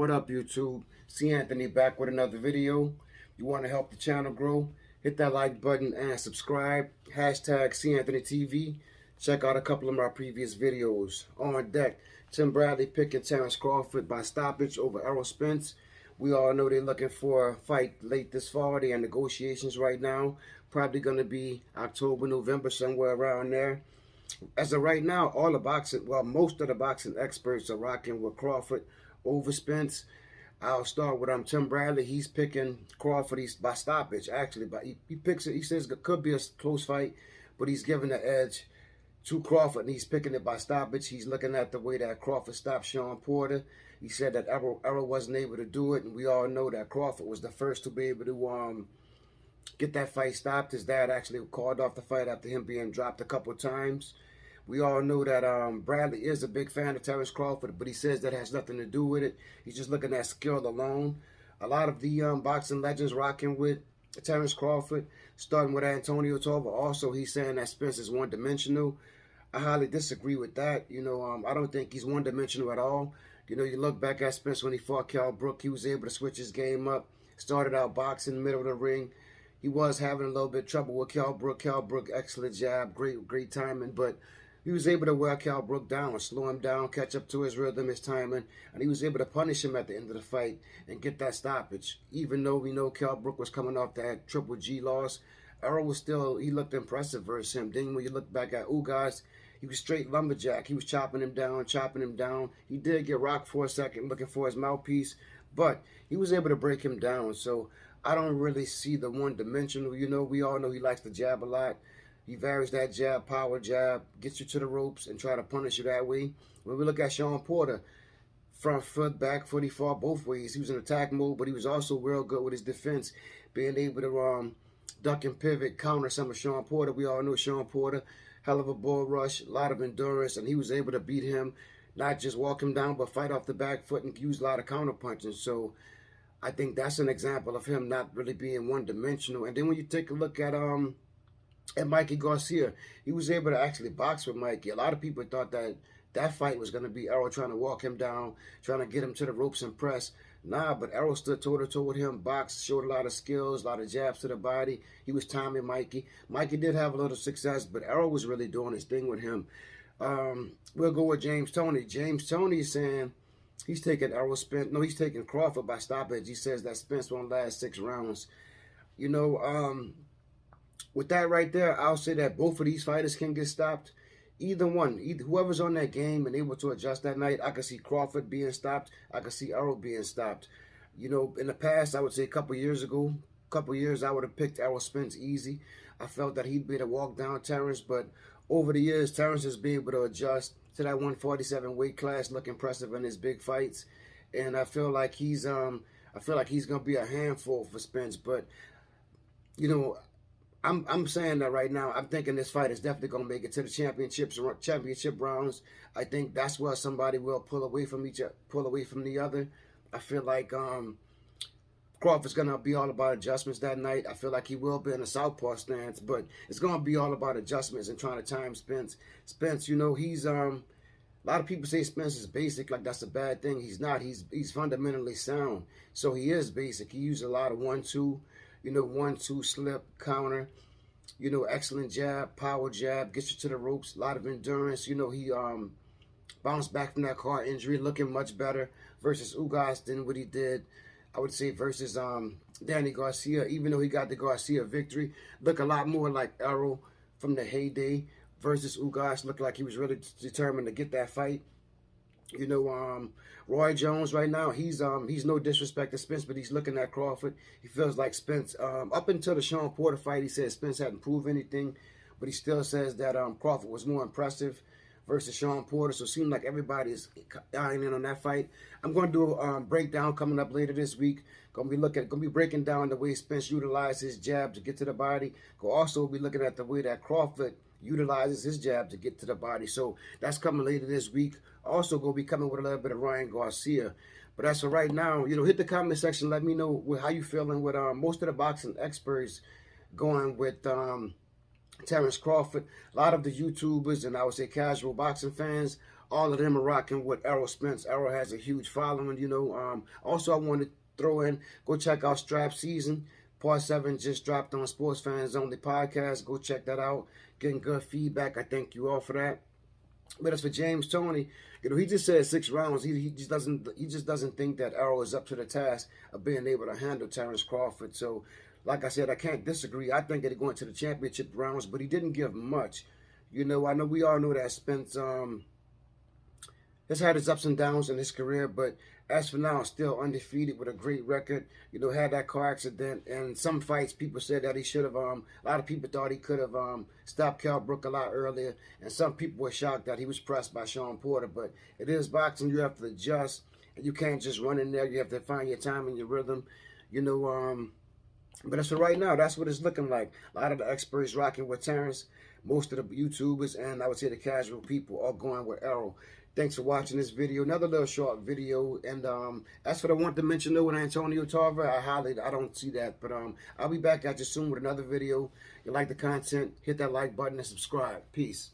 What up, YouTube? C. Anthony back with another video. You want to help the channel grow? Hit that like button and subscribe. Hashtag C. Anthony TV. Check out a couple of my previous videos. On deck, Tim Bradley picking Terrence Crawford by stoppage over Errol Spence. We all know they're looking for a fight late this fall. They're in negotiations right now. Probably going to be October, November, somewhere around there. As of right now, all the boxing, well, most of the boxing experts are rocking with Crawford over Spence. I'll start with Tim Bradley. He's picking Crawford. He's by stoppage, actually, but he picks it. He says it could be a close fight, but he's giving the edge to Crawford, and he's picking it by stoppage. He's looking at the way that Crawford stopped Sean Porter. He said that Errol wasn't able to do it, and we all know that Crawford was the first to be able to get that fight stopped. His dad actually called off the fight after him being dropped a couple of times. We all know that Bradley is a big fan of Terrence Crawford, but he says that has nothing to do with it. He's just looking at skill alone. A lot of the boxing legends rocking with Terrence Crawford, starting with Antonio Tova. Also, he's saying that Spence is one-dimensional. I highly disagree with that. I don't think he's one-dimensional at all. You look back at Spence when he fought Kell Brook, he was able to switch his game up. Started out boxing in the middle of the ring. He was having a little bit of trouble with Kell Brook. Kell Brook, excellent jab, great timing, but he was able to wear Kell Brook down, slow him down, catch up to his rhythm, his timing, and he was able to punish him at the end of the fight and get that stoppage. Even though we know Kell Brook was coming off that Triple G loss, Errol was still, he looked impressive versus him. Then when you look back at Ugas, he was straight lumberjack. He was chopping him down, chopping him down. He did get rocked for a second, looking for his mouthpiece, but he was able to break him down. So I don't really see the one-dimensional. We all know he likes to jab a lot. He varies that jab, power jab, gets you to the ropes and try to punish you that way. When we look at Sean Porter, front foot, back foot, he fought both ways. He was in attack mode, but he was also real good with his defense, being able to duck and pivot, counter some of Sean Porter. We all know Sean Porter, hell of a bull rush, a lot of endurance, and he was able to beat him, not just walk him down, but fight off the back foot and use a lot of counter punching. So I think that's an example of him not really being one-dimensional. And then when you take a look at Mikey Garcia, he was able to actually box with Mikey. A lot of people thought that fight was going to be Errol trying to walk him down, trying to get him to the ropes and press. Nah, but Errol stood toe-to-toe with him, boxed, showed a lot of skills, a lot of jabs to the body. He was timing Mikey. Mikey did have a little success, but Errol was really doing his thing with him. We'll go with James Toney. James Toney is saying he's taking Errol Spence. No, he's taking Crawford by stoppage. He says that Spence won't last 6 rounds. With that right there, I'll say that both of these fighters can get stopped. Either one, whoever's on that game and able to adjust that night, I could see Crawford being stopped. I could see Errol being stopped. In the past, I would say a couple years ago, I would have picked Errol Spence easy. I felt that he'd be able to walk down Terrence, but over the years, Terrence has been able to adjust to that 147 weight class, look impressive in his big fights, and I feel like he's gonna be a handful for Spence. But I'm saying that right now. I'm thinking this fight is definitely going to make it to the championship rounds. I think that's where somebody will pull away from the other. I feel like Crawford's going to be all about adjustments that night. I feel like he will be in a southpaw stance, but it's going to be all about adjustments and trying to time Spence. Spence, he's a lot of people say Spence is basic, like that's a bad thing. He's not. He's fundamentally sound. So he is basic. He uses a lot of 1-2. 1-2 slip, counter, excellent jab, power jab, gets you to the ropes, a lot of endurance. He bounced back from that car injury, looking much better versus Ugas than what he did, I would say, versus Danny Garcia. Even though he got the Garcia victory, look a lot more like Errol from the heyday versus Ugas. Looked like he was really determined to get that fight. Roy Jones right now, he's no disrespect to Spence, but he's looking at Crawford. He feels like Spence, up until the Sean Porter fight, he said Spence hadn't proved anything, but he still says that Crawford was more impressive versus Sean Porter. So it seems like everybody's eyeing in on that fight. I'm going to do a breakdown coming up later this week. Going to be breaking down the way Spence utilized his jab to get to the body. We'll also be looking at the way that Crawford utilizes his jab to get to the body. So that's coming later this week. Also going to be coming with a little bit of Ryan Garcia. But as for right now, hit the comment section. Let me know how you feeling with most of the boxing experts going with Terrence Crawford. A lot of the YouTubers and I would say casual boxing fans all of them are rocking with Errol Spence. Errol has a huge following, you know. Also, I want to throw in, go check out Strap Season. Part 7 just dropped on Sports Fans Only podcast. Go check that out. Getting good feedback. I thank you all for that. But as for James Toney, you know, he just said 6 rounds. He just doesn't think that Errol is up to the task of being able to handle Terrence Crawford. So, like I said, I can't disagree. I think that he's going to the championship rounds, but he didn't give much. You know, I know we all know that Spence has had his ups and downs in his career, but as for now, still undefeated with a great record. You know, had that car accident, and some fights people said that he should have. A lot of people thought he could have stopped Kell Brook a lot earlier, and some people were shocked that he was pressed by Sean Porter. But it is boxing; you have to adjust, and you can't just run in there. You have to find your time and your rhythm. You know, but as for right now, that's what it's looking like. A lot of the experts rocking with Terrence. Most of the YouTubers and I would say the casual people are going with Errol. Thanks for watching this video. Another little short video. And as for the one-dimensional with Antonio Tarver, I don't see that. But I'll be back at you soon with another video. If you like the content, hit that like button and subscribe. Peace.